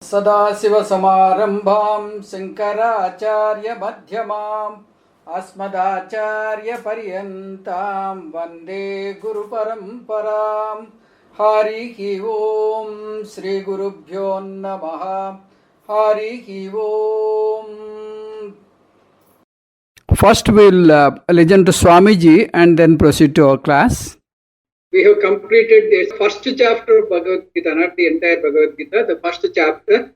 सदाशिवसमारम्भां शङ्कराचार्यमध्यमाम् अस्मदाचार्यपर्यन्तां वन्दे गुरुपरम्परां हरिः ओं श्रीगुरुभ्यो नमः हरिः ओं. First we'll listen to Swamiji and then proceed to our class. We have completed the first chapter of Bhagavad Gita, not the entire Bhagavad Gita, the first chapter.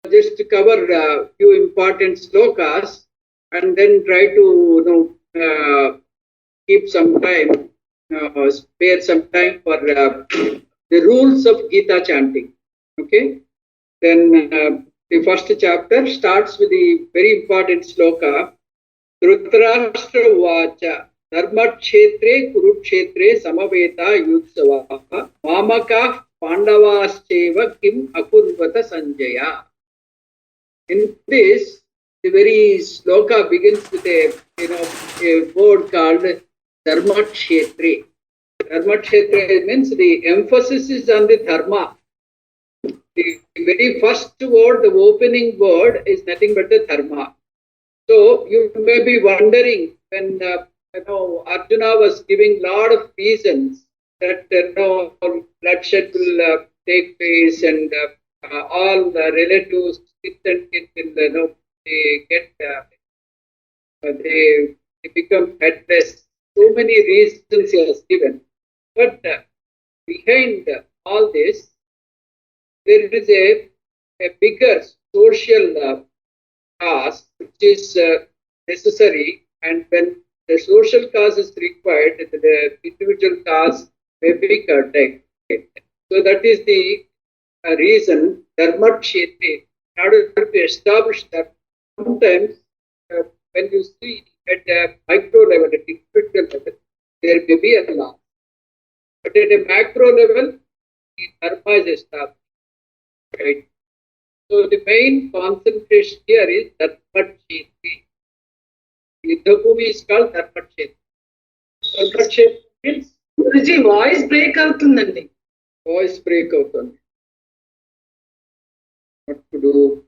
Just cover a few important slokas and then try to keep some time, spare some time for the rules of Gita chanting. Okay? Then the first chapter starts with the very important sloka. Dhritarashtra Vacha Dharmakshetre Kurukshetre Samaveta Yutsavaha Mamaka Pandavascheva Kim Akurvata Sanjaya. In this, the very sloka begins with a word called Dharmakshetre. Dharmakshetre means the emphasis is on the dharma. The very first word, the opening word, is nothing but the dharma. So you may be wondering when Arjuna was giving lot of reasons that bloodshed will take place and all the relatives they become headless. So many reasons he has given, but behind all this there is a bigger social cause which is necessary, and when the social cause is required, the individual cause may be curtailed. So that is the reason Dharmakshetre, in order to establish that. Sometimes when you see at a micro level, at individual level, there may be a law, but at a macro level, the dharma is established. Right? So the main concentration here is Dharmakshetre. The movie is called Dharmakshetre. Dharmakshetre means Guruji, voice break avutundandi. Voice break avutundi. What to do?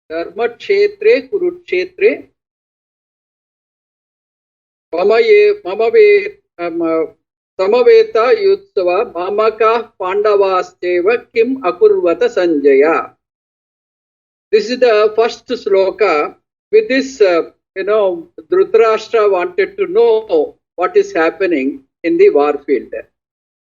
Dharmakshetre Kurukshetre Samaveta Yutsava Mamaka Pandavascheva Kim Akurvata Sanjaya. This is the first sloka. With this, Dhritarashtra wanted to know what is happening in the war field.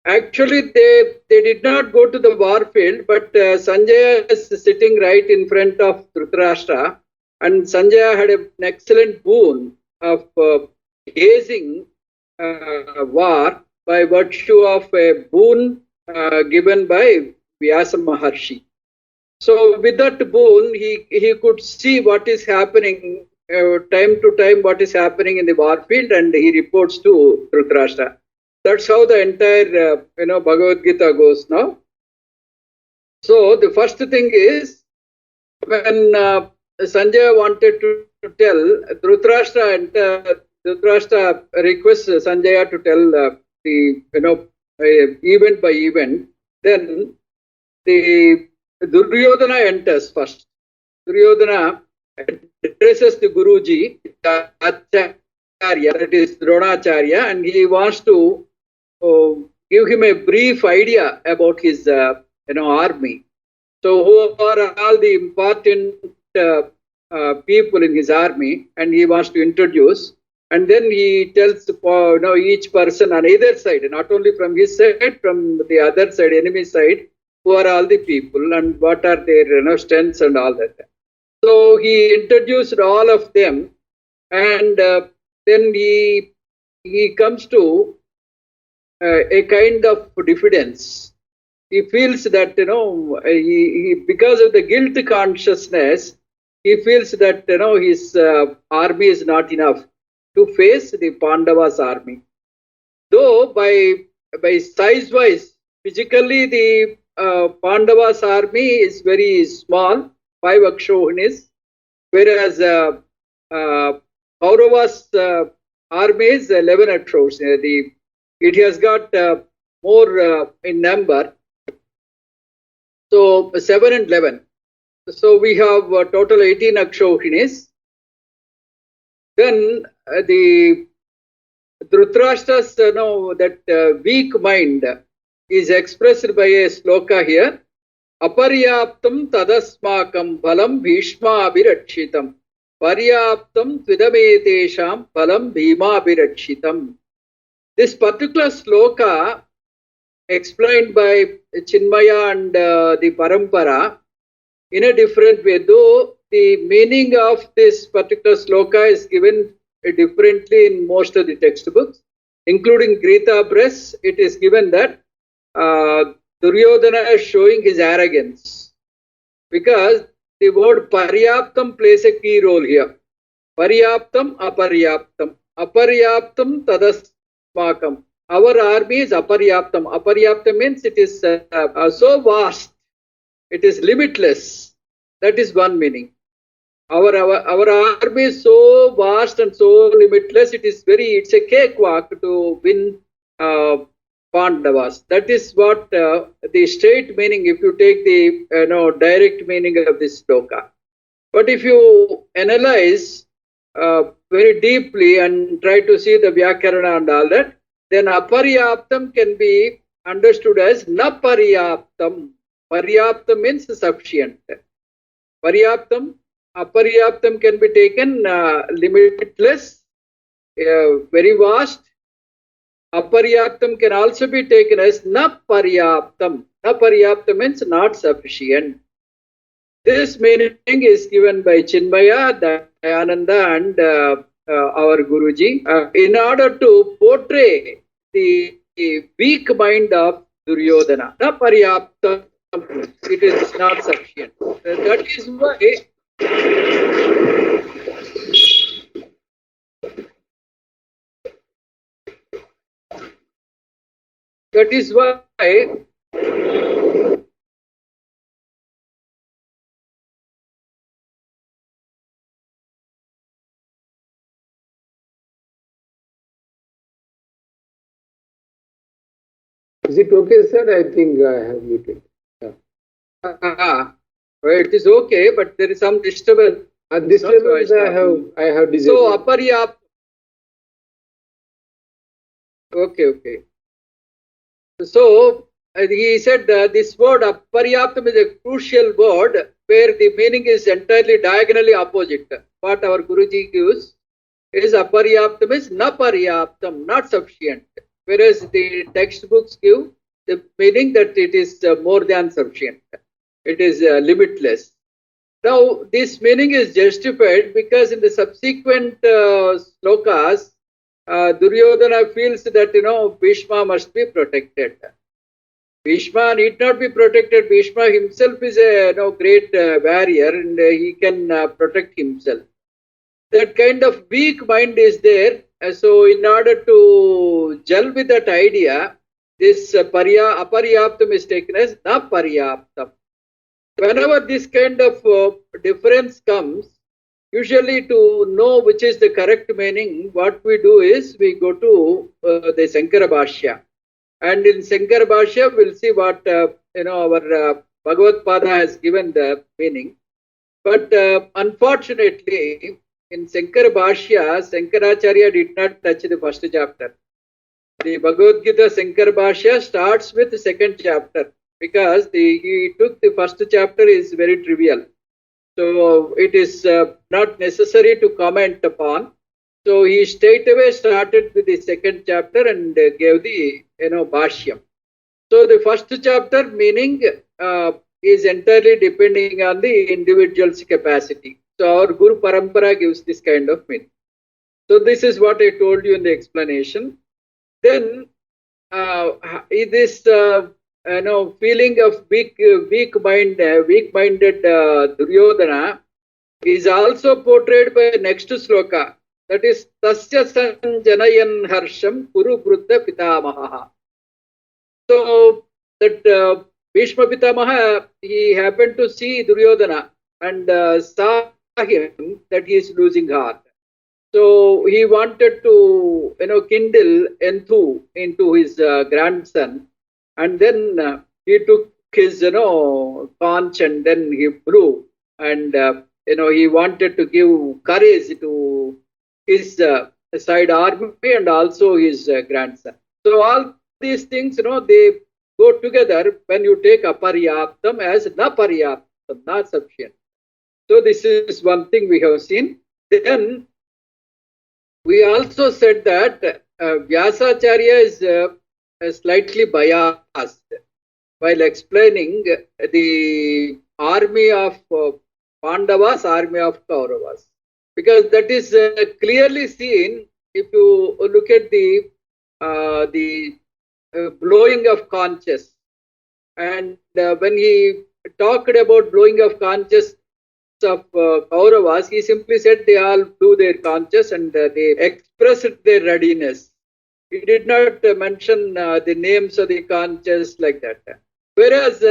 Actually, they did not go to the war field, but Sanjaya is sitting right in front of Dhritarashtra, and Sanjaya had an excellent boon of gazing war by virtue of a boon given by Vyasa Maharshi. So with that boon, he could see what is happening time to time, what is happening in the war field, and he reports to Dhritarashtra. That's how the entire Bhagavad Gita goes now. So the first thing is, when Sanjaya wanted to tell Dhritarashtra, and Dhritarashtra requests Sanjaya to tell the event by event. Then the Duryodhana enters first. Duryodhana addresses the Guruji, Acharya, that is Dronacharya, and he wants to give him a brief idea about his army. So who are all the important people in his army, and he wants to introduce. And then he tells each person on either side, not only from his side, from the other side, enemy side, who are all the people and what are their strengths and all that. So he introduced all of them, and then he comes to a kind of diffidence. He feels that he because of the guilt consciousness, he feels that his army is not enough to face the Pandavas' army. Though by size wise, physically the Pandavas' army is very small, 5 Akshohinis, whereas Kaurava's army is 11 Akshos. It has got more in number. So 7 and 11. So we have total 18 Akshohinis. Then the Dhritarashtra's that weak mind is expressed by a sloka here. Aparyaptam tadasmakam balam bhishma abhirakshitam. Paryaptam tvidametesham balam bhima abhirakshitam. This particular sloka explained by Chinmaya and the Parampara in a different way, though the meaning of this particular sloka is given differently in most of the textbooks, including Gita Press. It is given that Duryodhana is showing his arrogance, because the word Paryaptam plays a key role here. Paryaptam, Aparyaptam. Aparyaptam tadasmakam. Our army is Aparyaptam. Aparyaptam means it is so vast. It is limitless. That is one meaning. Our army is so vast and so limitless. It's a cakewalk to win Pandavas. That is what the straight meaning, if you take the direct meaning of this sloka. But if you analyze very deeply and try to see the Vyakarana and all that, then Aparyaptam can be understood as na paryaptam. Paryaptam means sufficient. Paryaptam, Aparyaptam can be taken limitless, very vast. Aparyaptam can also be taken as na paryaptam. Na paryaptam means not sufficient. This meaning is given by Chinmaya, Dayananda and our Guruji in order to portray the weak mind of Duryodhana. Na paryaptam, it is not sufficient. That is why Is it okay, sir? I think I have muted. Well, it is okay, but there is some disturbance. Disturbance I have disabled. So Aparyaptam. Okay. So he said this word Aparyaptam is a crucial word where the meaning is entirely diagonally opposite. What our Guruji gives is Aparyaptam is na paryaptam, not sufficient. Whereas the textbooks give the meaning that it is more than sufficient. It is limitless. Now, this meaning is justified because in the subsequent slokas, Duryodhana feels that, Bhishma must be protected. Bhishma need not be protected. Bhishma himself is a great warrior and he can protect himself. That kind of weak mind is there. So, in order to gel with that idea, this Aparyaptam is taken as na paryaptam. Whenever this kind of difference comes, usually to know which is the correct meaning, what we do is we go to the Sankara Bhashya. And in Sankara Bhashya, we'll see what our Bhagavad Pada has given the meaning. But unfortunately, in Sankara Bhashya, Sankaracharya did not touch the first chapter. The Bhagavad Gita Sankara Bhashya starts with the second chapter, because he took the first chapter is very trivial. So it is not necessary to comment upon. So he straight away started with the second chapter and gave the Bhashyam. So the first chapter meaning is entirely depending on the individual's capacity. So our Guru Parampara gives this kind of meaning. So this is what I told you in the explanation. Then this feeling of weak-minded Duryodhana is also portrayed by next sloka. That is Tasya Sanjanayan Harsham Kuru Bruddha Pitamaha. So that Bhishma Pitamaha, he happened to see Duryodhana and saw him that he is losing heart. So he wanted to, kindle enthu into his grandson, and then he took his, conch and then he blew, and he wanted to give courage to his side army and also his grandson. So all these things, they go together when you take aparyaptam as na paryaptam, not sufficient. So this is one thing we have seen. Then we also said that Vyasacharya is slightly biased while explaining the army of Pandavas, army of Kauravas, because that is clearly seen if you look at the blowing of conches, and when he talked about blowing of conches of Kauravas, he simply said they all blew their conches and they expressed their readiness. He did not mention the names of the conches like that. Whereas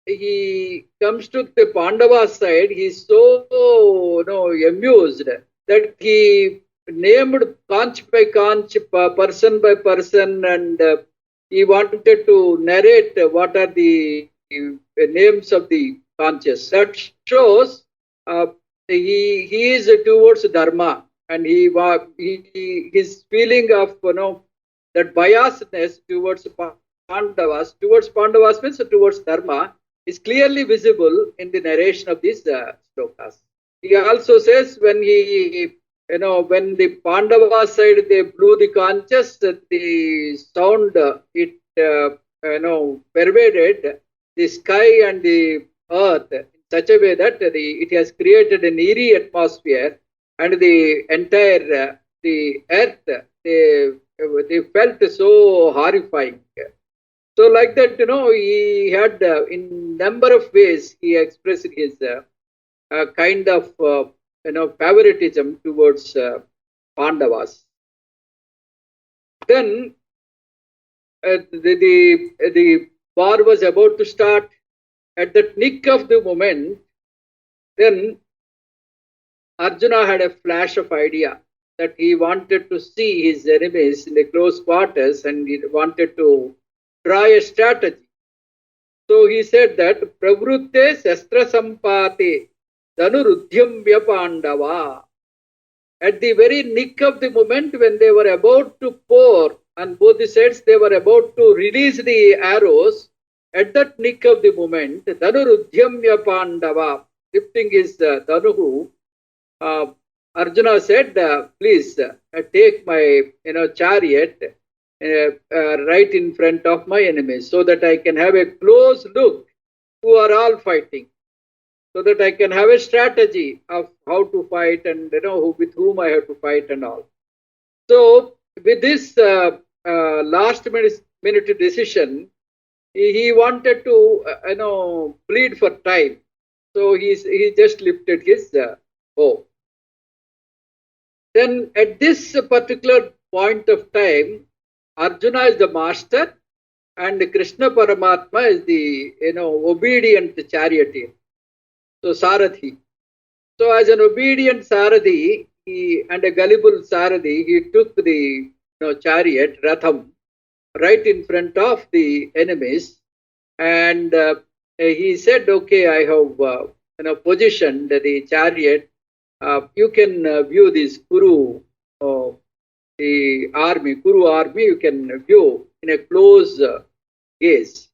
he comes to the Pandava side, he's so amused that he named conch by conch, person by person, and he wanted to narrate what are the names of the conches. That shows he is towards dharma, and his feeling of that biasness towards Pandavas means towards dharma is clearly visible in the narration of these slokas. He also says when when the Pandava side they blew the conches, the sound pervaded the sky and the earth in such a way that it has created an eerie atmosphere, and the entire the earth they felt so horrifying. So like that, he had in number of ways he expressed his kind of favoritism towards Pandavas. Then the war was about to start. At the nick of the moment, then Arjuna had a flash of idea that he wanted to see his enemies in the close quarters and he wanted to try a strategy. So he said that Pravrutte Sastra Sampate Dhanurudhyamya Pandava. At the very nick of the moment when they were about to pour on both the sides, they were about to release the arrows. At that nick of the moment, Dhanurudhyamya Pandava, lifting his Dhanuhu, Arjuna said, please take my chariot right in front of my enemies so that I can have a close look who are all fighting, so that I can have a strategy of how to fight and with whom I have to fight and all. So with this last minute decision, he wanted to plead for time. So he just lifted his bow. Then at this particular point of time, Arjuna is the master and Krishna Paramatma is the obedient charioteer. So Sarathi. So as an obedient Sarathi and a gullible Sarathi, he took the chariot, Ratham, right in front of the enemies, and he said, okay, I have positioned the chariot. You can view this Kuru, the army, Kuru army, you can view in a close gaze.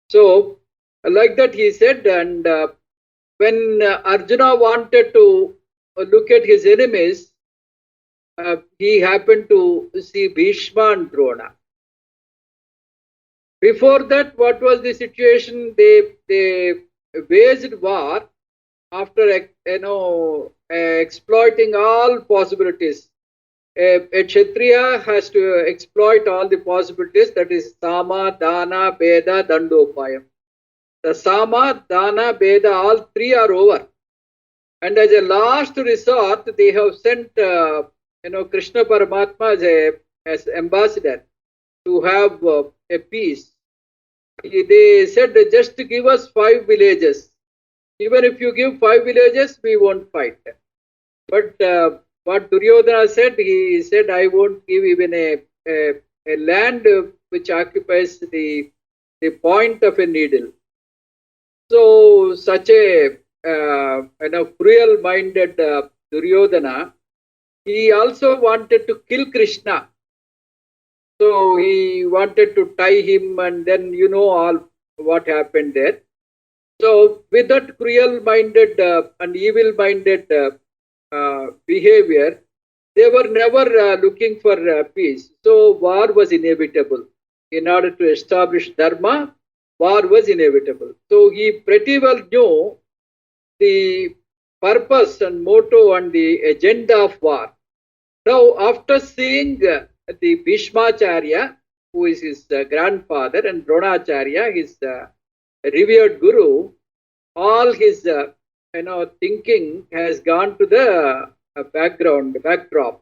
So like that he said, and when Arjuna wanted to look at his enemies, he happened to see Bhishma and Drona. Before that, what was the situation? They waged war after exploiting all possibilities. A Kshatriya has to exploit all the possibilities, that is Sama, Dana, Beda, Dandopayam. The Sama, Dana, Beda, all three are over. And as a last resort, they have sent Krishna Paramatma as ambassador to have a peace. They said, just give us 5 villages. Even if you give 5 villages, we won't fight. But what Duryodhana said, he said, I won't give even a land which occupies the point of a needle. So such a cruel-minded Duryodhana, he also wanted to kill Krishna. So he wanted to tie him, and then you know all what happened there. So with that cruel-minded and evil-minded behavior, they were never looking for peace. So war was inevitable. In order to establish dharma, war was inevitable. So he pretty well knew the purpose and motto and the agenda of war. Now, after seeing the Bhishmacharya, who is his grandfather, and Dronacharya, his revered guru, all his thinking has gone to the backdrop,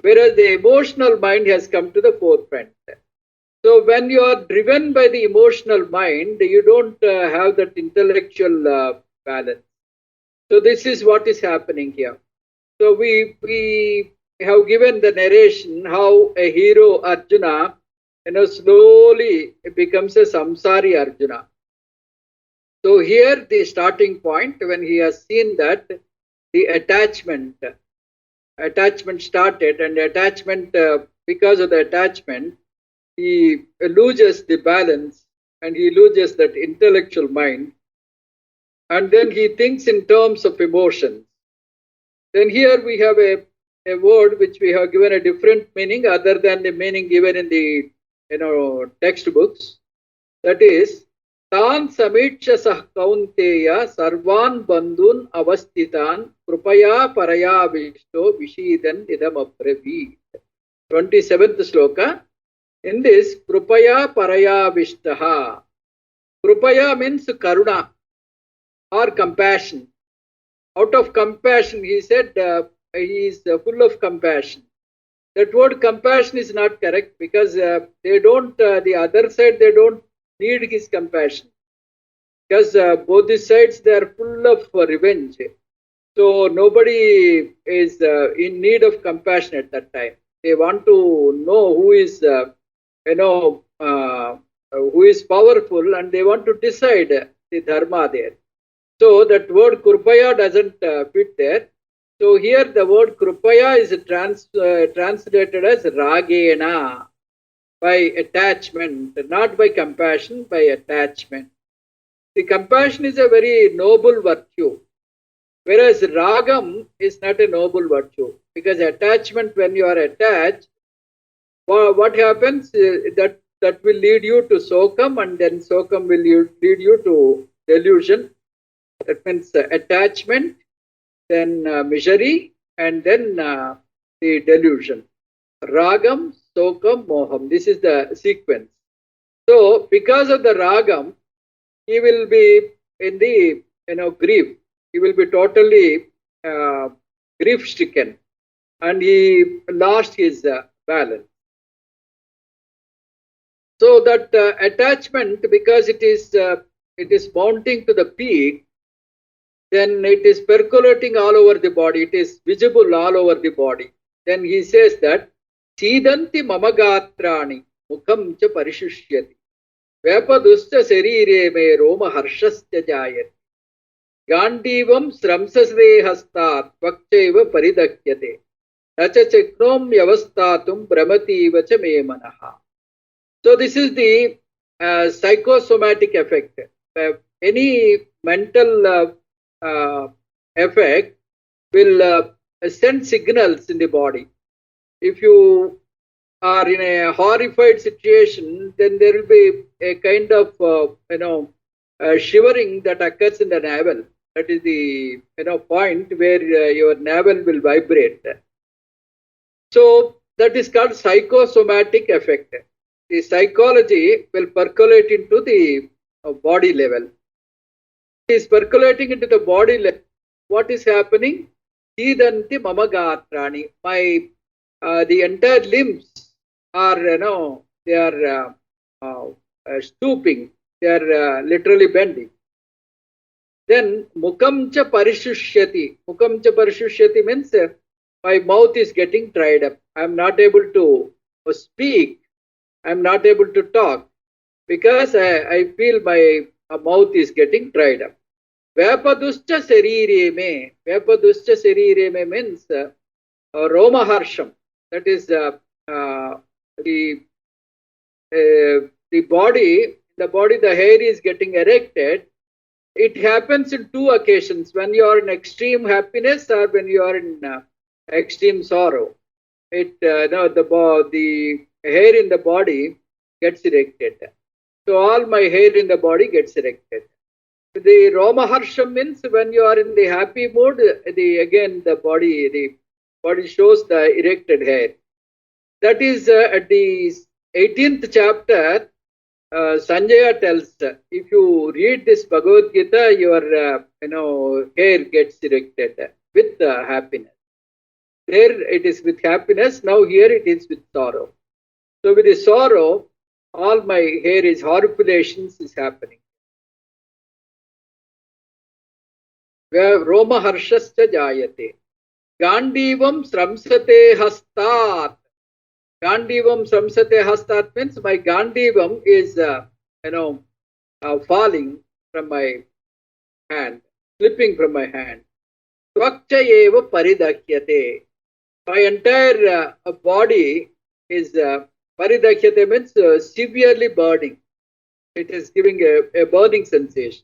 whereas the emotional mind has come to the forefront. So when you are driven by the emotional mind, you don't have that intellectual balance. So this is what is happening here. So we have given the narration how a hero Arjuna, slowly becomes a samsari Arjuna. So here the starting point, when he has seen that the attachment started, and attachment, because of the attachment, he loses the balance and he loses that intellectual mind, and then he thinks in terms of emotions. Then here we have a word which we have given a different meaning other than the meaning given in the textbooks. That is, Tan samikshasah kaunteya sarvan bandhun avastitan krupaya parayavishto vishidan idam abraveet. 27th sloka. In this, krupaya parayavishtaha. Krupaya means karuna or compassion. Out of compassion, he said, he is full of compassion. That word compassion is not correct, because they don't, the other side, they don't need his compassion, because both the sides, they are full of revenge. So nobody is in need of compassion at that time. They want to know who is who is powerful, and they want to decide the dharma there. So that word krupaya doesn't fit there. So here the word krupaya is translated as ragena, by attachment, not by compassion, by attachment. The compassion is a very noble virtue, whereas ragam is not a noble virtue, because attachment, when you are attached, what happens, that will lead you to sokam, and then sokam will lead you to delusion. That means attachment, then misery, and then the delusion. Ragam, sokam, moham. This is the sequence. So because of the ragam, he will be in the grief. He will be totally grief stricken, and he lost his balance. So that attachment, because it is mounting to the peak, then it is percolating all over the body. It is visible all over the body. Then he says that Chidanti mamagatrani mukham cha parishishyati vepaduscha sarire me roma harshasya jayati gandivam sramsasre hastat vakchaiva paridakyate tacha chaknom yavastatum brahmativa cha me manaha. So this is the psychosomatic effect. Any mental effect will send signals in the body. If you are in a horrified situation, then there will be a kind of shivering that occurs in the navel. That is the point where your navel will vibrate. So that is called psychosomatic effect. The psychology will percolate into the body level. It is percolating into the body level. What is happening? Chidanti mamagatrani. My the entire limbs are they are stooping. They are literally bending. Then mukam cha parishishyati. Mukam cha parishishyati means my mouth is getting dried up. I'm not able to speak. I'm not able to talk because I feel my mouth is getting dried up. Vyapaduscha sarire me. Vyapaduscha sarire me means Roma harsham. That is the body. The body, the hair is getting erected. It happens in two occasions: when you are in extreme happiness or when you are in extreme sorrow. The hair in the body gets erected. So all my hair in the body gets erected. The Roma harsham means when you are in the happy mood, the body shows the erected hair. That is at the 18th chapter. Sanjaya tells, if you read this Bhagavad Gita, your hair gets erected with happiness. There it is with happiness. Now here it is with sorrow. So with the sorrow, all my hair is horripilations is happening. Where Roma harshascha jayate. Gandivam sramsate hastat. Gandivam samsate hastat means my Gandivam is, falling from my hand, slipping from my hand. Tvakcha eva paridakyate. My entire body is, paridakyate means severely burning. It is giving a burning sensation.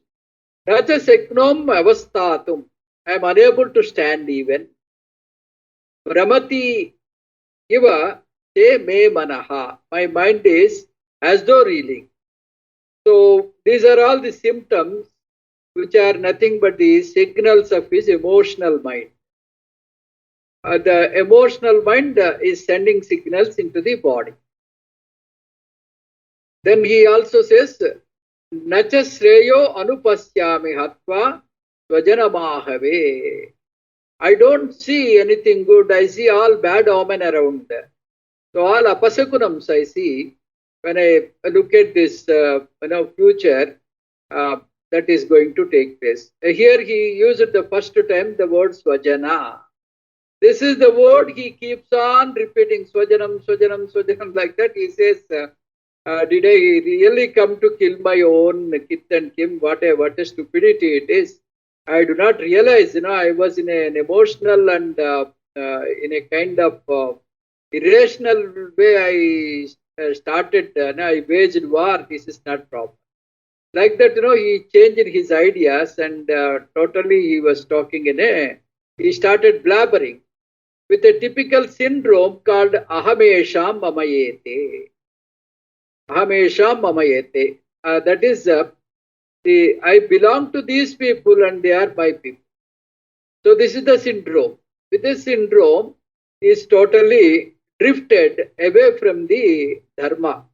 Raja seknom avastatum. I am unable to stand even. Brahmati iva me manaha. My mind is as though reeling. So these are all the symptoms which are nothing but the signals of his emotional mind. The emotional mind is sending signals into the body. Then he also says, Nacha Sreyo Anupasyami Hatva Swajanamahave. I don't see anything good. I see all bad omen around. So all apasakunams I see when I look at this future that is going to take place. Here he used the first time the word Swajana. This is the word he keeps on repeating, Swajanam, Swajanam, Swajanam, like that. He says, did I really come to kill my own kith and kin? What a stupidity it is. I do not realize, I was in an emotional and in a kind of irrational way I started, I waged war. This is not proper. Like that, he changed his ideas and totally he was talking he started blabbering with a typical syndrome called Ahamesham Mamayete. Ahamesham Mamayete. That is, I belong to these people and they are my people. So this is the syndrome. With this syndrome, he is totally drifted away from the dharma.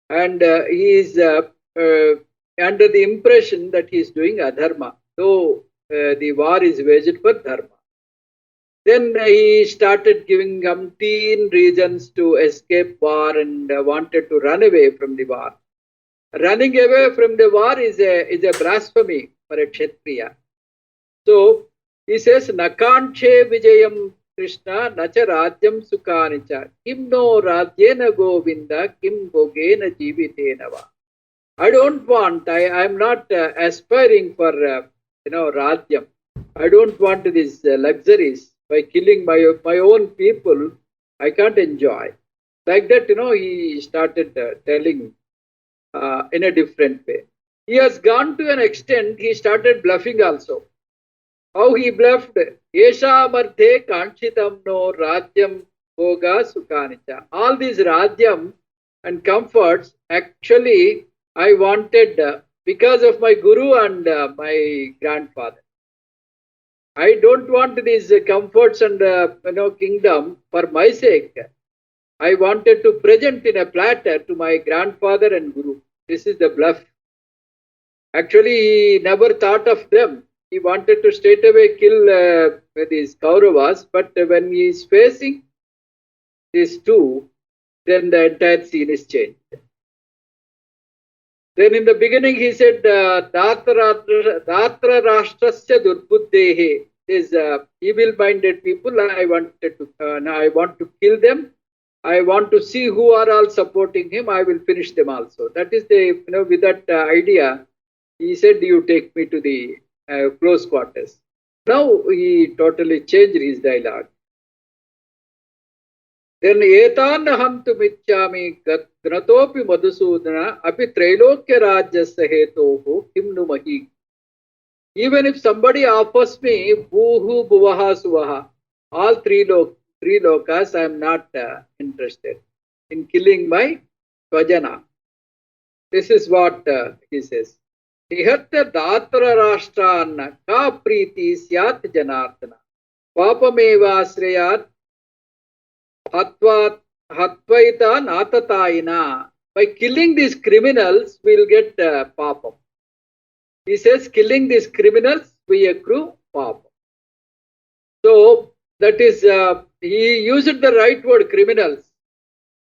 And he is under the impression that he is doing adharma. So the war is waged for dharma. Then he started giving umpteen reasons to escape war and wanted to run away from the war. Running away from the war is a blasphemy for a Kshatriya. So he says, Nakanche Vijayam Krishna Nacha Radyam Sukhanicha Kim no Radyena Govinda Kim Bogena Jivitenava. I don't want, I am not aspiring for Radyam. I don't want these luxuries. By killing my own people, I can't enjoy. Like that, he started telling in a different way. He has gone to an extent, he started bluffing also. How he bluffed? Yesha Mardhe Kanchitam no Radyam Bhoga Sukhanicha. All these Radyam and comforts, actually, I wanted because of my Guru and my grandfather. I don't want these comforts and kingdom for my sake. I wanted to present in a platter to my grandfather and Guru. This is the bluff. Actually, he never thought of them. He wanted to straight away kill these Kauravas, but when he is facing these two, then the entire scene is changed. Then in the beginning he said, Datra Rashtrasya Durbuddhehe. these evil-minded people. I want to kill them. I want to see who are all supporting him. I will finish them also. That is the with that idea, he said, "You take me to the close quarters." Now he totally changed his dialogue. Then etan hantumicchami gnatopi madhusudana api trailokya rajyasya hetohu kim nu mahi. Even if somebody offers me bhuhu bhuvaha suvaha, all three lokas, I am not interested in killing my svajana. This is what he says. Nihatya datra rashtrana ka priti syat janardana papameva asrayat hatvaita natatayina. By killing these criminals, we will get papam. He says, killing these criminals, we accrue papam. So, that is, he used the right word, criminals.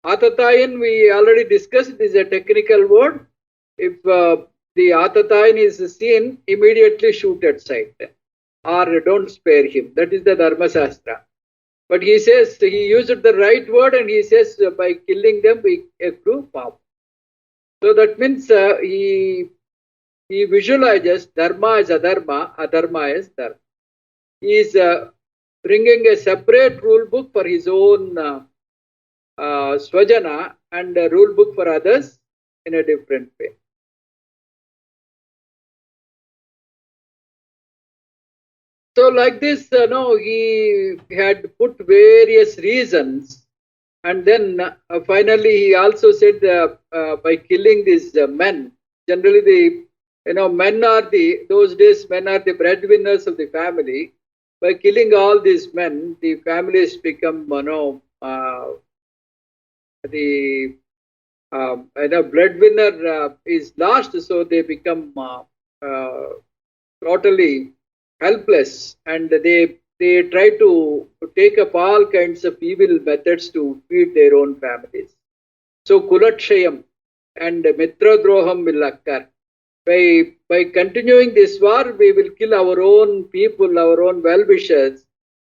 Atatayan, we already discussed, is a technical word. If the atatayan is seen, immediately shoot at sight or don't spare him. That is the Dharma Shastra. But he says, he used the right word and he says, by killing them, we accrue papam. So that means he visualizes dharma as adharma, adharma as dharma. He is bringing a separate rule book for his own swajana and a rule book for others in a different way. So like this, he had put various reasons, and then finally he also said by killing these men. Generally, men are those days men are the breadwinners of the family. By killing all these men, the families become the breadwinner is lost, so they become totally helpless, and they try to take up all kinds of evil methods to feed their own families. So Kulatshayam and Mitradroham will occur. By continuing this war, we will kill our own people, our own well-wishers.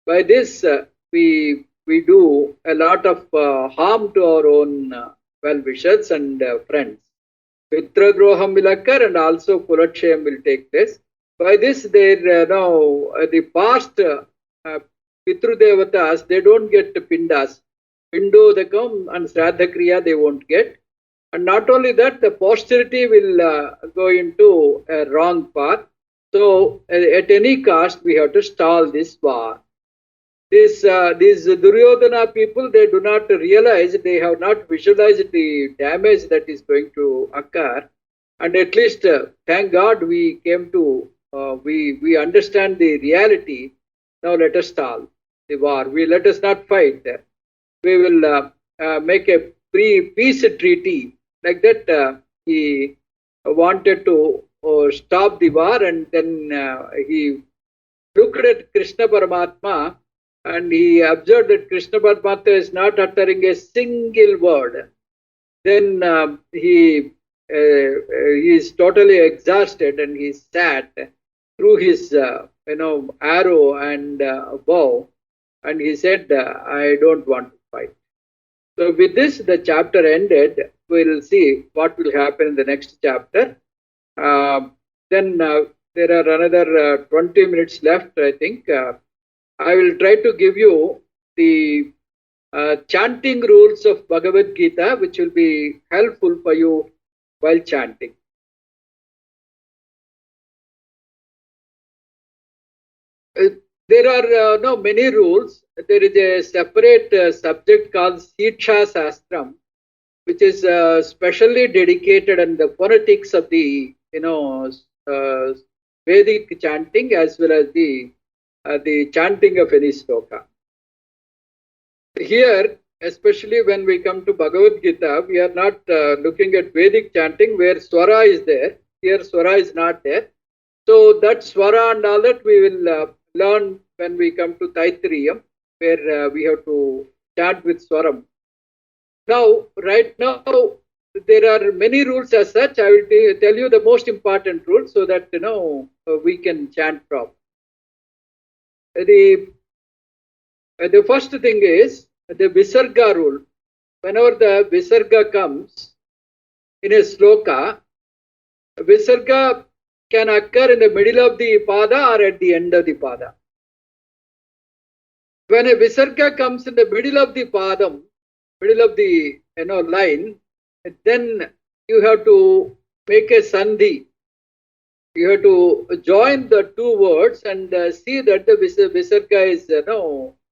By this, we do a lot of harm to our own well-wishers and friends. Mitradroham will occur, and also Kulatshayam will take place. By this, the past Pitru Devatas, they don't get pindas. Pindodakam and Shraddha Kriya they won't get. And not only that, the posterity will go into a wrong path. So, at any cost, we have to stall this war. These Duryodhana people, they do not realize, they have not visualized the damage that is going to occur. And at least, thank God, we came to, we understand the reality. Now let us stall the war. Let us not fight. We will make a peace treaty. Like that, he wanted to stop the war, and then he looked at Krishna Paramatma and he observed that Krishna Paramatma is not uttering a single word. Then he is totally exhausted, and he sat through his arrow and bow, and he said, I don't want to fight. So with this, the chapter ended. We'll see what will happen in the next chapter. Then there are another 20 minutes left, I think. I will try to give you the chanting rules of Bhagavad Gita, which will be helpful for you while chanting. There are many rules. There is a separate subject called Siksha Shastram, which is specially dedicated on the phonetics of the Vedic chanting as well as the chanting of any sloka. Here, especially when we come to Bhagavad Gita, we are not looking at Vedic chanting where Swara is there. Here, Swara is not there. So that Swara and all that we will learn when we come to Taittiriya, where we have to chant with Swaram. Now, right now, there are many rules as such. I will tell you the most important rule so that we can chant properly. the first thing is the Visarga rule. Whenever the Visarga comes in a sloka, Visarga can occur in the middle of the pada or at the end of the pada. When a Visarga comes in the middle of the padam, middle of the line, then you have to make a sandhi. You have to join the two words and see that the Visarga is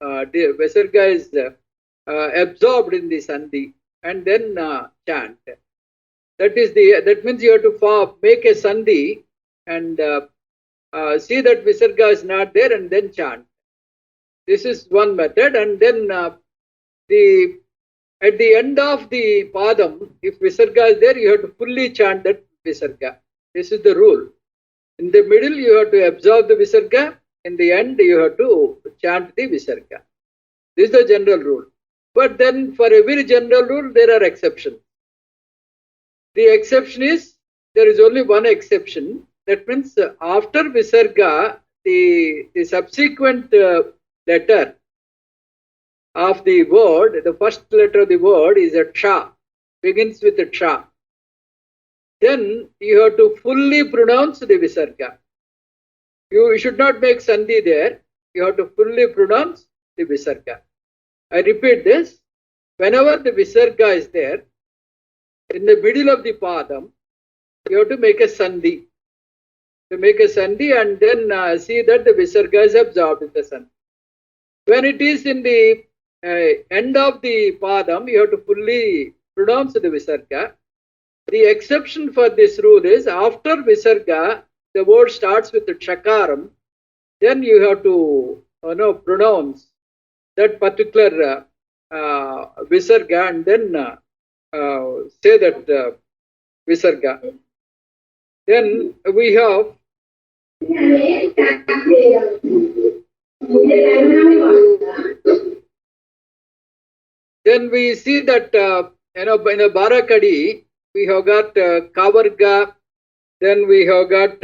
Visarga is absorbed in the sandhi, and then chant. That means you have to make a sandhi and see that Visarga is not there and then chant. This is one method, and then at the end of the padam, if Visarga is there, you have to fully chant that Visarga. This is the rule. In the middle, you have to absorb the Visarga. In the end, you have to chant the Visarga. This is the general rule. But then for every general rule, there are exceptions. The exception is, there is only one exception. That means after Visarga, the subsequent letter of the word, the first letter of the word is a cha, begins with a cha. Then you have to fully pronounce the Visarga. You should not make sandhi there. You have to fully pronounce the Visarga. I repeat this. Whenever the Visarga is there, in the middle of the padam, you have to make a sandhi. To make a sandhi and then see that the Visarga is absorbed in the sandhi. When it is in the end of the padam, you have to fully pronounce the Visarga. The exception for this rule is after Visarga, the word starts with the chakaram, then you have to pronounce that particular Visarga and then say that Visarga. Then we have then we see that in a Barakadi, we have got Kavarga, then we have got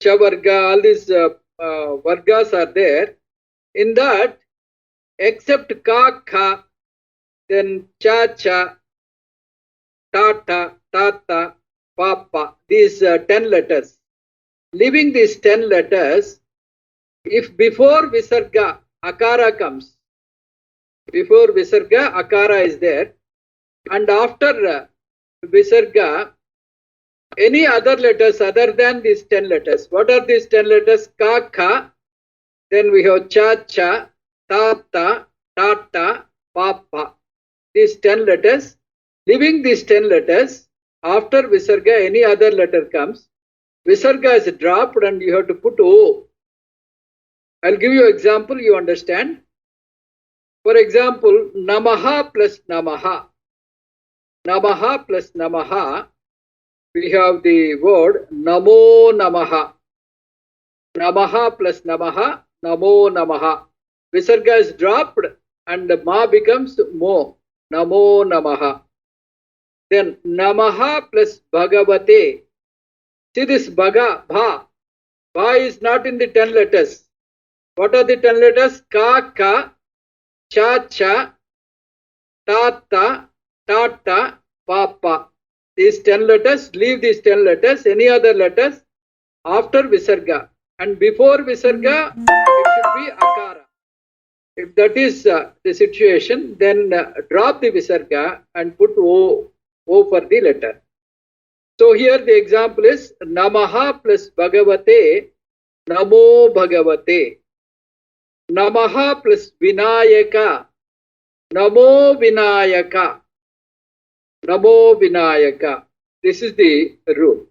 Chavarga, all these Vargas are there. In that, except Ka, Kha, then Cha, Cha, Tata, Tata, Papa, these 10 letters. Leaving these 10 letters, if before Visarga, Akara comes, before Visarga, Akara is there, and after Visarga, any other letters other than these 10 letters. What are these 10 letters? Ka, Kha, then we have Cha, Cha, Tata, Tata, Papa. These 10 letters. Leaving these 10 letters, after Visarga, any other letter comes, Visarga is dropped and you have to put O. I'll give you an example, you understand. For example, Namaha plus Namaha. Namaha plus Namaha, we have the word Namo Namaha. Namaha plus Namaha, Namo Namaha. Visarga is dropped and the Ma becomes Mo. Namo Namaha. Then Namaha plus Bhagavate. See this Bhaga, Bha. Bha is not in the 10 letters. What are the 10 letters? Ka, Ka, Cha, Cha, Tata, Tata, Papa. These 10 letters, leave these 10 letters, any other letters after Visarga. And before Visarga, it should be Akara. If that is the situation, then drop the Visarga and put O for the letter. So here the example is Namaha plus Bhagavate, Namo Bhagavate. Namaha plus Vinayaka, Namo Vinayaka. Namo Vinayaka. This is the rule.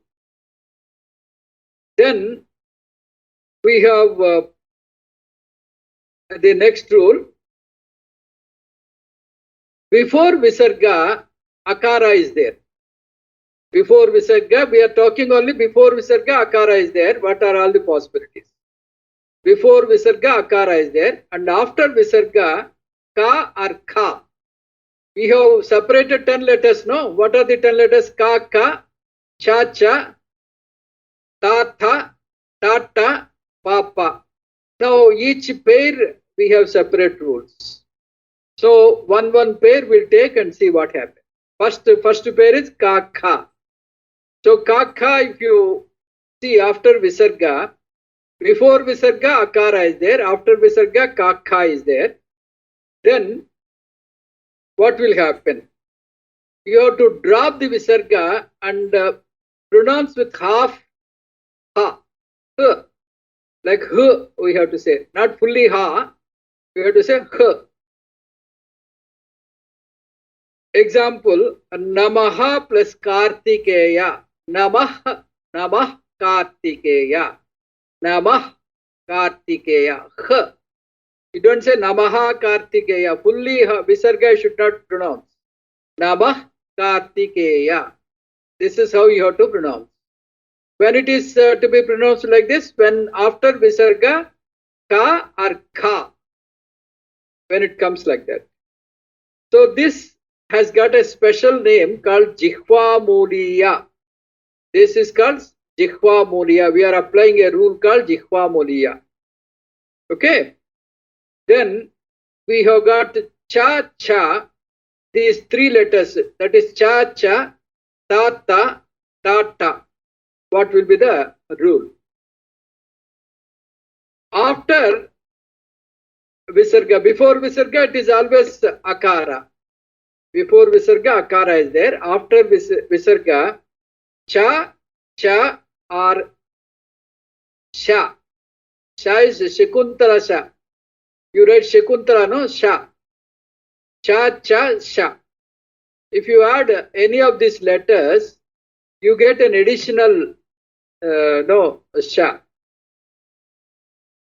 Then we have the next rule. Before Visarga, Akara is there. Before Visarga, we are talking only before Visarga, Akara is there. What are all the possibilities? Before Visarga, Akara is there. And after Visarga, Ka or Kha. We have separated 10 letters, no? What are the 10 letters? Ka, Ka, Cha, Cha, Ta, Tha, Tata, Papa. Now each pair we have separate rules. So one pair we'll take and see what happens. First pair is ka kha. So ka kha, if you see after visarga, before visarga akara is there, after visarga ka kha is there. Then what will happen? You have to drop the visarga and pronounce with half ha. H. Like h we have to say, not fully ha, we have to say h. Example, Namaha plus Kartikeya. Namah, Namah Kartikeya. Namah Kartikeya. H. You don't say Namaha Kartikeya. Fully visarga you should not pronounce. Namah Kartikeya. This is how you have to pronounce. When it is to be pronounced like this, when after visarga, ka or kha, when it comes like that. So this has got a special name called Jihva Muliya. This is called Jihva Muliya. We are applying a rule called Jihva Muliya. Okay. Then we have got cha cha, these three letters, that is cha cha, ta ta, ta ta. What will be the rule? After visarga, before visarga, it is always akara. Before visarga, akara is there. After visarga, cha, cha, or sha. Sha is Shakuntala sha. You write Shakuntala, no? Sha. Cha, cha, sha. If you add any of these letters, you get an additional sha.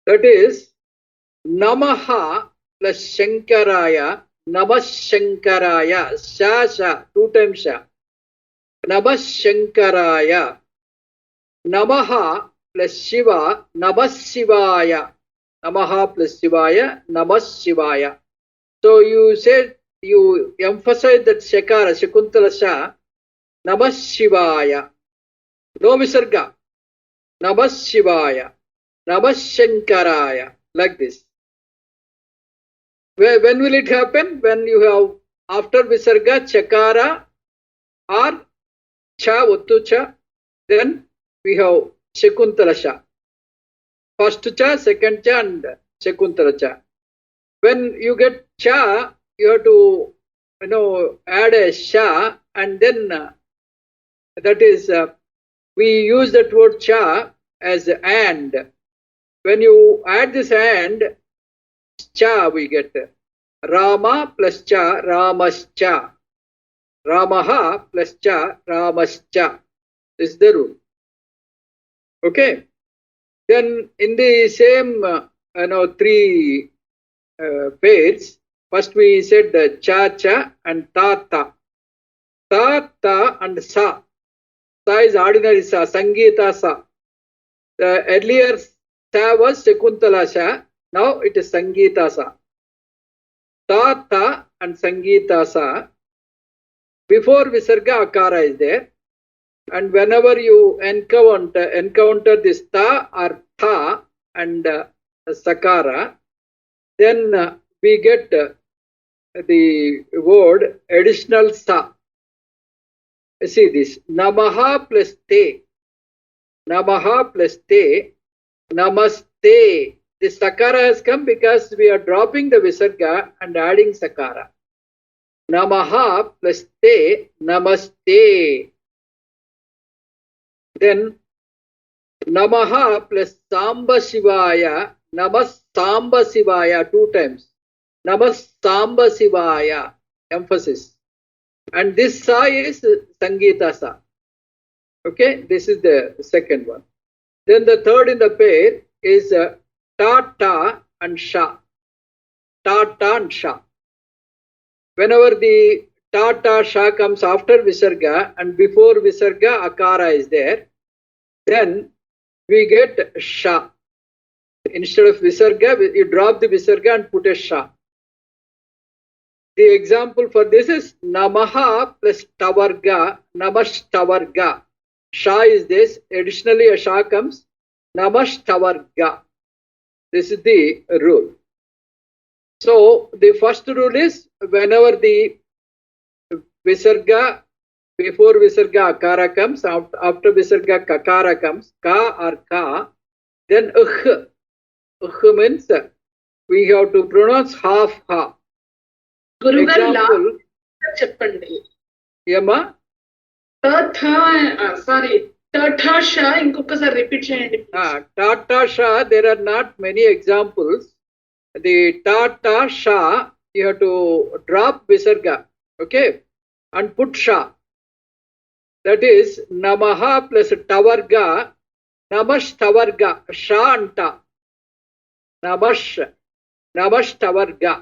That is Namaha plus Shankaraya, Namah Shankaraya, sha sha, 2 times sha. Namah Shankaraya, Namaha plus Shiva, Namah Shivaya. Namaha plus Shivaya, Namah Shivaya. So you said, you emphasize that Shakara, Shakuntala sha, Namah Shivaya. No visarga. Namah Shivaya. Namah Shankaraya. Like this. When will it happen? When you have after visarga chakara or cha, uttu cha, then we have Shakuntala sha. First cha, second cha, and Shakuntala cha. When you get cha, you have to add a sha, and then that is we use that word cha as and. When you add this and, cha we get Rama plus cha, Ramascha. Ramaha plus cha, Ramascha. This is the rule. Okay. Then in the same three pairs, first we said cha cha and ta ta. Ta ta and sa. Sa is ordinary sa, Sangeeta sa. The earlier sa was Shakuntala sha, now it is Sangeeta sa. Ta ta and Sangeeta sa. Before visarga akara is there, and whenever you encounter this ta or tha and sakara, then we get the word additional sa. See this, Namaha plus te. Namaha plus te, Namaste. This sakara has come because we are dropping the visarga and adding sakara. Namaha plus te, Namaste. Then Namaha plus Samba Shivaya, Namas Samba Shivaya, 2 times. Namas Samba Shivaya, emphasis. And this sa is Sangeeta sa. Okay, this is the second one. Then the third in the pair is ta ta and sha. Ta ta and sha. Whenever the ta ta sha comes after visarga and before visarga akara is there, then we get sha. Instead of visarga, you drop the visarga and put a sha. The example for this is Namaha plus Tavarga, Namash Tavarga. Sha is this, additionally a sha comes, Namash Tavarga. This is the rule. So the first rule is whenever the visarga, before visarga akara comes, after visarga kakara comes, ka or ka, then means we have to pronounce half ha. గురుగారు Example, చెప్పండి. Yama? Sorry టఠ ఇంకొకసారి repeat చేయండి. Tata sha, there are not many examples. The tata sha, you have to drop visarga, okay, and put sha. That is namaha plus tavarga, namash tavarga, sha and ta. Namash tavarga.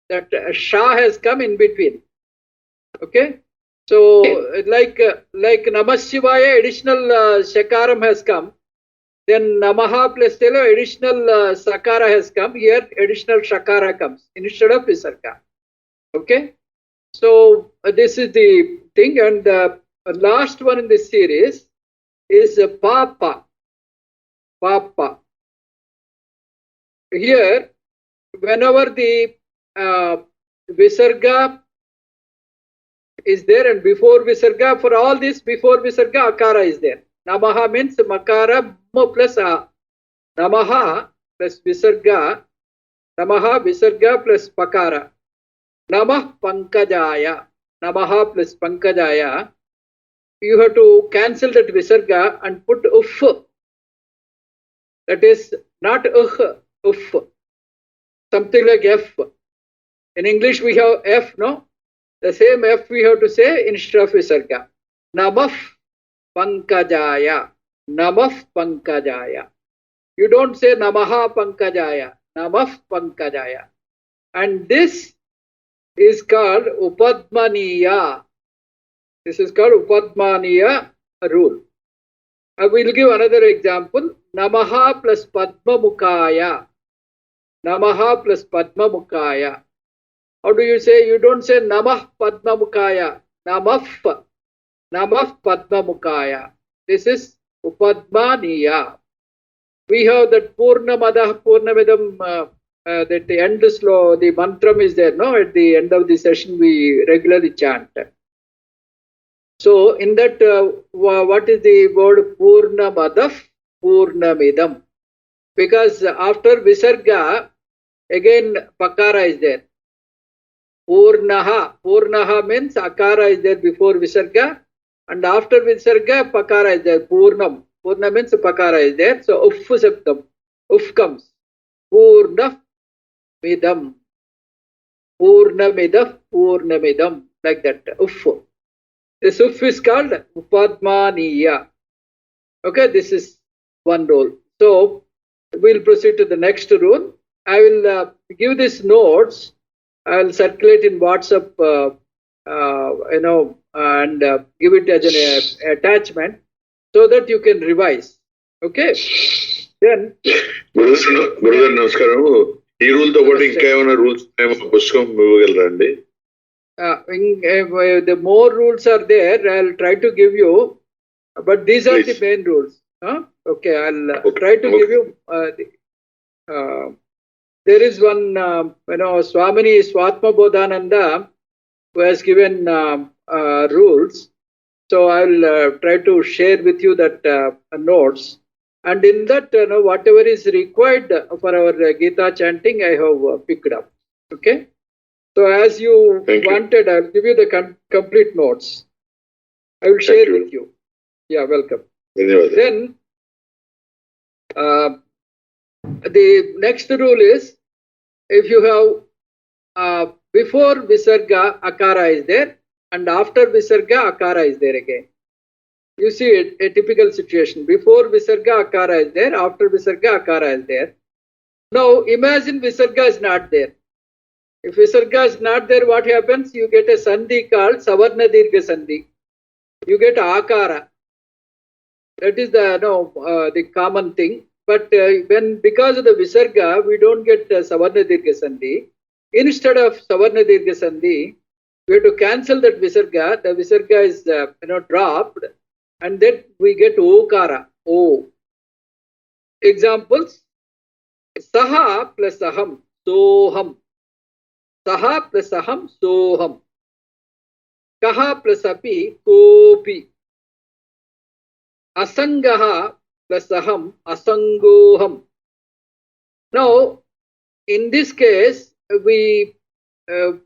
That sha has come in between. Okay. So like Namah Shivaya, additional Shakaram has come. Then Namaha plus Telo, additional Sakara has come. Here additional Shakara comes instead of Visarga. Okay. So this is the thing. And the last one in this series is Papa. Papa. Here, whenever the Visarga is there, and before visarga, for all this, before visarga akara is there. Namaha means makara plus a. Namaha plus visarga, namaha visarga plus pakara. Namah pankajaya, namaha plus pankajaya. You have to cancel that visarga and put uff. That is not uff. Something like f. In English we have f, no? The same F we have to say instead of visarga. Namah pankajaya. Namah pankajaya. You don't say namaha pankajaya. Namah pankajaya. And this is called upadmaniya. This is called upadmaniya rule. I will give another example. Namaha plus padmamukaya. Namaha plus padmamukaya. How do you say? You don't say Namah Padmamukaya. Namah Padmamukaya. This is Upadmaniya. We have that Purnamadah Purnamidam, that the end slow, the mantram is there, no? At the end of the session, we regularly chant. So, in that, what is the word Purnamadah Purnamidam? Because after Visarga, again Pakara is there. Purnaha means akara is there before visarga, and after visarga pakara is there. Purna means pakara is there. So uff septum, uff comes. Purnamidam, like that. Uff. This uff is called upadmaniya. Okay, this is one rule. So we'll proceed to the next rule. I will give these notes. I'll circulate in WhatsApp, and give it as an attachment so that you can revise. Okay. Then. Gurugaru Namaskaram. Ee rule to paatu inka emana rules pushkam ivagalrandi. The more rules are there, I'll try to give you. But these are the main rules. Okay, I'll try to give you. There is one, Swamini Swatma Bodhananda, who has given rules. So I'll try to share with you that notes. And in that, whatever is required for our Gita chanting, I have picked up. Okay. So as you wanted, I'll give you the complete notes. I will share with you. Yeah, welcome. Then, the next rule is, if you have before visarga akara is there, and after visarga akara is there again. You see it, a typical situation. Before visarga akara is there, after visarga akara is there. Now imagine visarga is not there. If visarga is not there, what happens? You get a sandhi called savarna dirgha sandhi. You get akara. That is the common thing. But because of the visarga, we don't get savarna dirgha sandhi. Instead of savarna dirgha sandhi, we have to cancel that visarga. The visarga is dropped, and then we get okara. O. Examples: Saha plus aham, soham. Saha plus aham, soham. Kaha plus api, kopi. Asangaha plus aham, asangoham. Now, in this case, we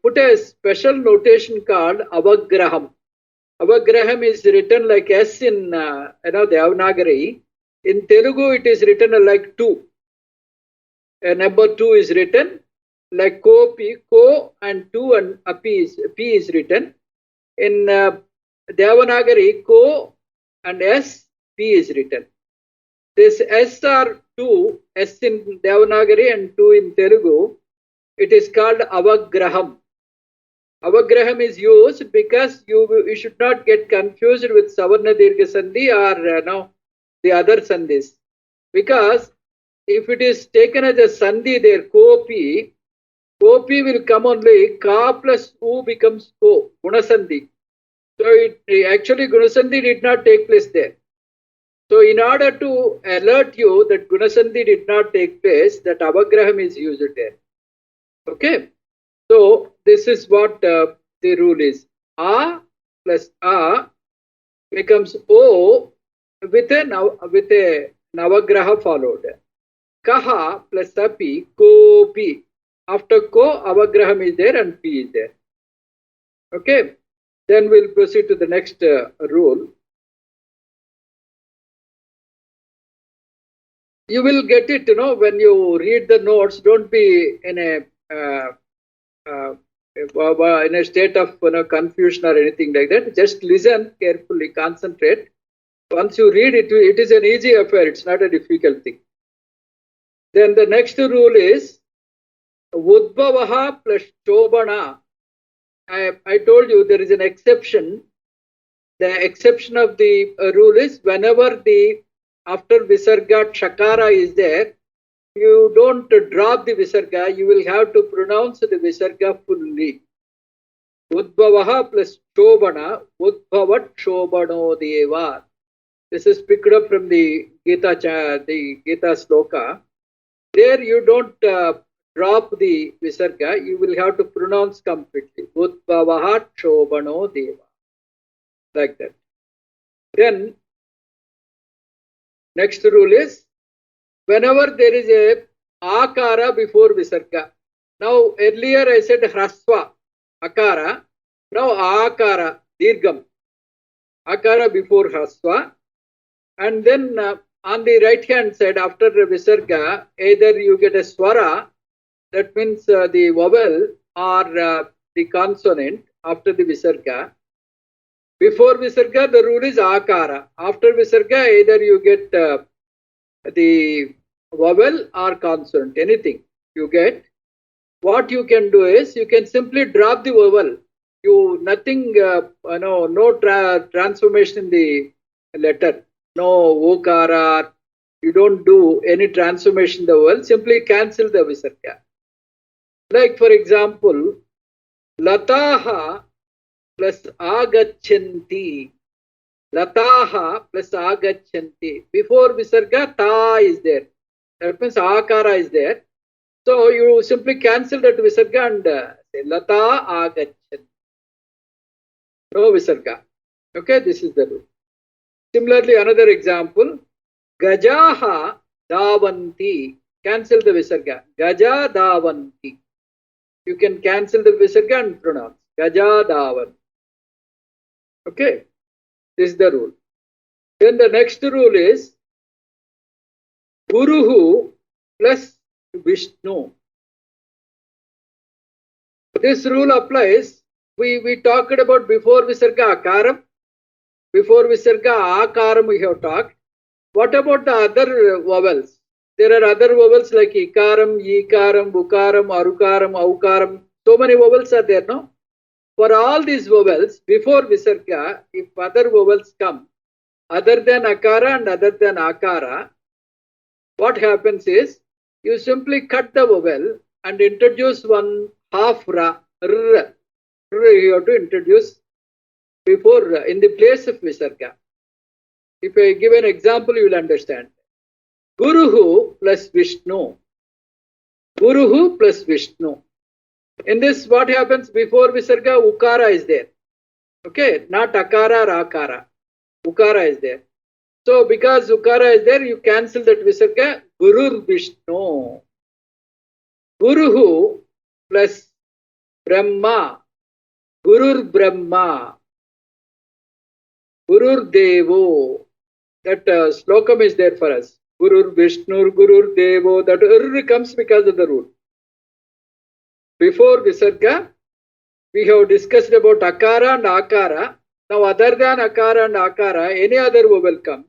put a special notation called avagraham. Avagraham is written like S in the Devanagari. In Telugu, it is written like 2. Number 2 is written like kopi, ko and 2 and api p is written. In Devanagari, ko and S, p is written. This S are 2, S in Devanagari and 2 in Telugu. It is called avagraham. Avagraham is used because you should not get confused with Savarna Dirgha Sandhi or the other Sandhis. Because if it is taken as a Sandhi there, kopi will come only, ka plus u becomes ko, Gunasandhi. So actually Gunasandhi did not take place there. So in order to alert you that Gunasandhi did not take place, that avagraham is used there. Okay. So this is what the rule is. A plus A becomes O with a navagraha followed. Kaha plus api, kopi. After ko, avagraham is there and P is there. Okay. Then we'll proceed to the next rule. You will get it, when you read the notes. Don't be in a state of confusion or anything like that. Just listen carefully, concentrate. Once you read it, it is an easy affair. It's not a difficult thing. Then the next rule is Udbhavaha plus Chobana. I told you there is an exception. The exception of the rule is whenever after Visarga Shakara is there, you don't drop the Visarga, you will have to pronounce the Visarga fully. Udbhavaha plus Chobana, Udbhavat Chobano Deva. This is picked up from the Gita sloka. There you don't drop the Visarga, you will have to pronounce completely. Udbhavaha Chobano Deva. Like that. Then, next rule is, whenever there is a akara before Visarga. Now, earlier I said hrasva, akara. Now, akara, dirgham. Akara before hrasva. And then on the right hand side, after Visarga, either you get a swara, that means the vowel or the consonant after the Visarga. Before Visarga, the rule is akara. After Visarga, either you get the vowel or consonant, anything you get. What you can do is, you can simply drop the vowel. No transformation in the letter. No okara. You don't do any transformation in the vowel. Simply cancel the Visarga. Like for example, Lataha plus agachanti. Lataha plus agachanti. Before Visarga, ta is there. That means akara is there. So you simply cancel that Visarga and say Lata agachanti. No Visarga. Okay, this is the rule. Similarly, another example, Gajaha davanti. Cancel the Visarga. Gaja davanti. You can cancel the Visarga and pronounce Gaja davanti. Okay, this is the rule. Then the next rule is Guruhu plus Vishnu. This rule applies. We talked about before Visarga Akaram. Before Visarga Akaram we have talked. What about the other vowels? There are other vowels like Ikaram, Yikaram, Bukaram, Arukaram, Aukaram. So many vowels are there, no? For all these vowels, before Visarga, if other vowels come, other than Akara and other than Akara, what happens is, you simply cut the vowel and introduce one half Ra. R. You have to introduce before, in the place of Visarga. If I give an example, you will understand. Guruhu plus Vishnu. Guruhu plus Vishnu. In this, what happens before Visarga? Ukara is there. Okay, not Akara, Rakara. Ukara is there. So, because Ukara is there, you cancel that Visarga. Gurur Vishnu. Guruhu plus Brahma. Gurur Brahma. Gurur Devo. That slokam is there for us. Gurur Vishnu, Gurur Devo. That comes because of the rule. Before Visarga, we have discussed about Akara and Akara. Now, other than Akara and Akara, any other vowel comes.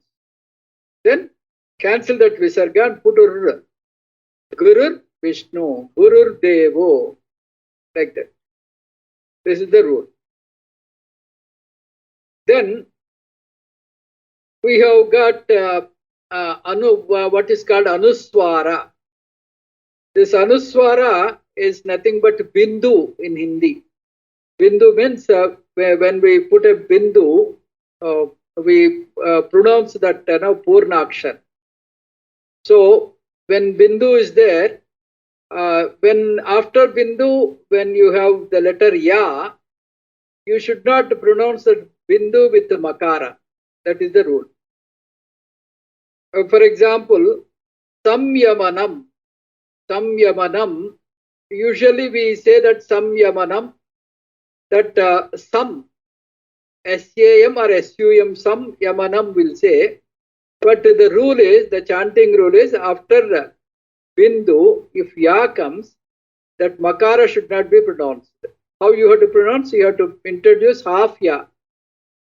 Then cancel that Visarga and put Ur. Gurur Vishnu, Gurur Devo. Like that. This is the rule. Then we have got what is called Anuswara. This Anuswara is nothing but Bindu in Hindi. Bindu means when we put a Bindu, we pronounce that Purnakshar. So when Bindu is there, when after Bindu, when you have the letter Ya, you should not pronounce the Bindu with the Makara. That is the rule. For example, Samyamanam. Samyamanam. Usually we say that Samyamanam, that Sam, S-A-M or S-U-M, Sam Yamanam will say. But the rule is, the chanting rule is, after Bindu, if Ya comes, that Makara should not be pronounced. How you have to pronounce? You have to introduce half Ya.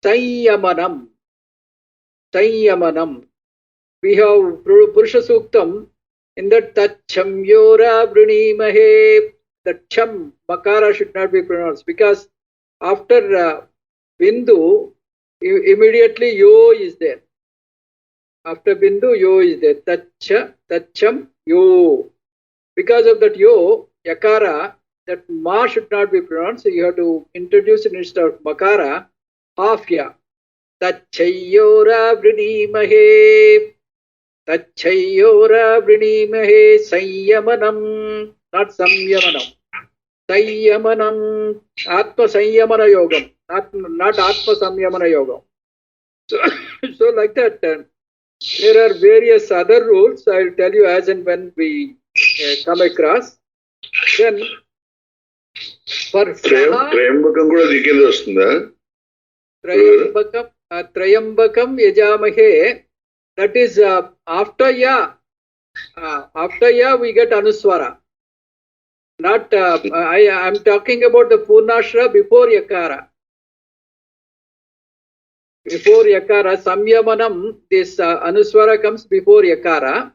Sanyamanam. Sanyamanam. We have Purusha Suktam. In that Tacham Yora Vrinimahe, the Cham, Makara should not be pronounced, because after Bindu, immediately Yo is there. After Bindu, Yo is there. Tacham, Yo. Because of that Yo, Yakara, that Ma should not be pronounced, so you have to introduce it instead of Makara, half Ya. Tachayora Vrinimahe. Tachayora Vrinimahe Sanyamanam, not Samyamanam. Sanyamanam, Atma Sanyamana Yogam, not Atma Samyamana Yogam. So like that, there are various other rules. I will tell you as and when we come across. Then, for Trayambakam kuda dikende vastunda. Trayambakam Yajamahe. That is after Ya. After Ya we get Anuswara. Not I am talking about the Purnashra before Yakara. Before Yakara, Samyamanam, this Anuswara comes before Yakara.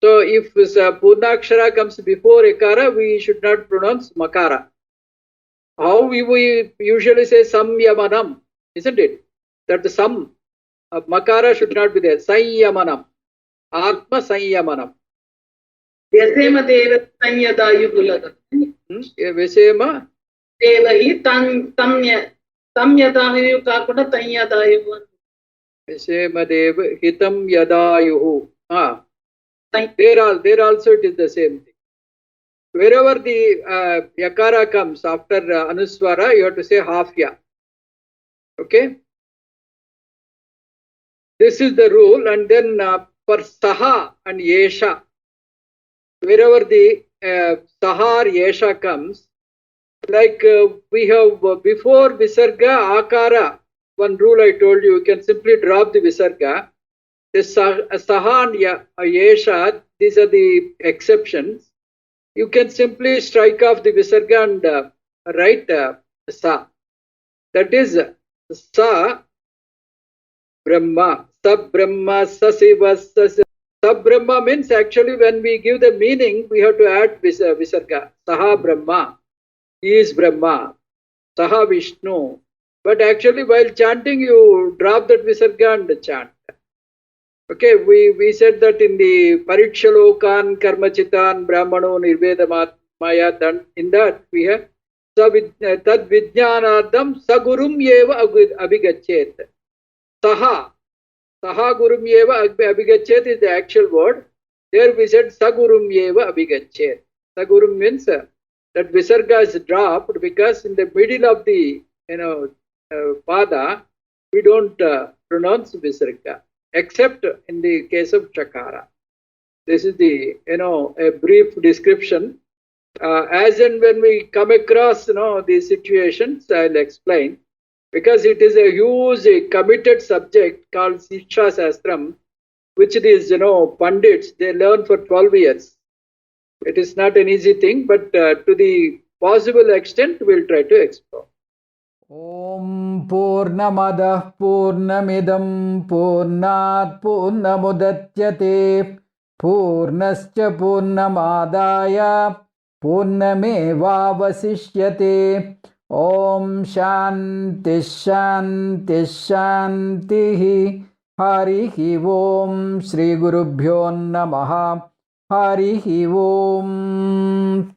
So if Purnakshara comes before Yakara, we should not pronounce Makara. How we usually say Samyamanam, isn't it? That the Sam. Makara should not be there. Sanyamanam. Atma Sanyamanam. Vyasema Deva Sanyadayuhulaga. Vyasema Devahi Tamyadayu Kakuna Tanyadayu. Vyasema Deva Hitam Yadayuhu. There also it is the same thing. Wherever the Yakara comes after Anuswara, you have to say half Ya. Okay? This is the rule, and then for Saha and Yesha, wherever the Saha or Yesha comes, like we have before Visarga, Akara, one rule I told you, you can simply drop the Visarga. The Saha and Yesha, these are the exceptions. You can simply strike off the Visarga and write Sa. That is Sa Brahma. Sab Brahma, Sasiva, Sab Brahma means actually when we give the meaning, we have to add Visarga. Saha Brahma. He is Brahma. Saha Vishnu. But actually while chanting, you drop that Visarga and chant. Okay, we said that in the Parikshalokan, Karmachitan, Brahmano, Nirveda Maya, in that we have Tad Vijnanadam Sagurum Yeva Abhigachet. Saha. Saha Gurum Yeva Abhigachet is the actual word. There we said Sagurum Yeva Abhigachet. Sagurum means that Visarga is dropped because in the middle of the pada, we don't pronounce Visarga, except in the case of Chakara. This is the, a brief description. As and when we come across, these situations, I'll explain. Because it is a huge committed subject called Siksha Shastram, which these, Pandits, they learn for 12 years. It is not an easy thing, but to the possible extent, we'll try to explore. Om Purnamadah Purnamidam Purnat Purnamudatyate Purnascha Purnamadaya Purnamevavasishyate. Om Shanti Shanti Shanti. Harihi Om Shri Gurubhyo Namaha. Harihi Om.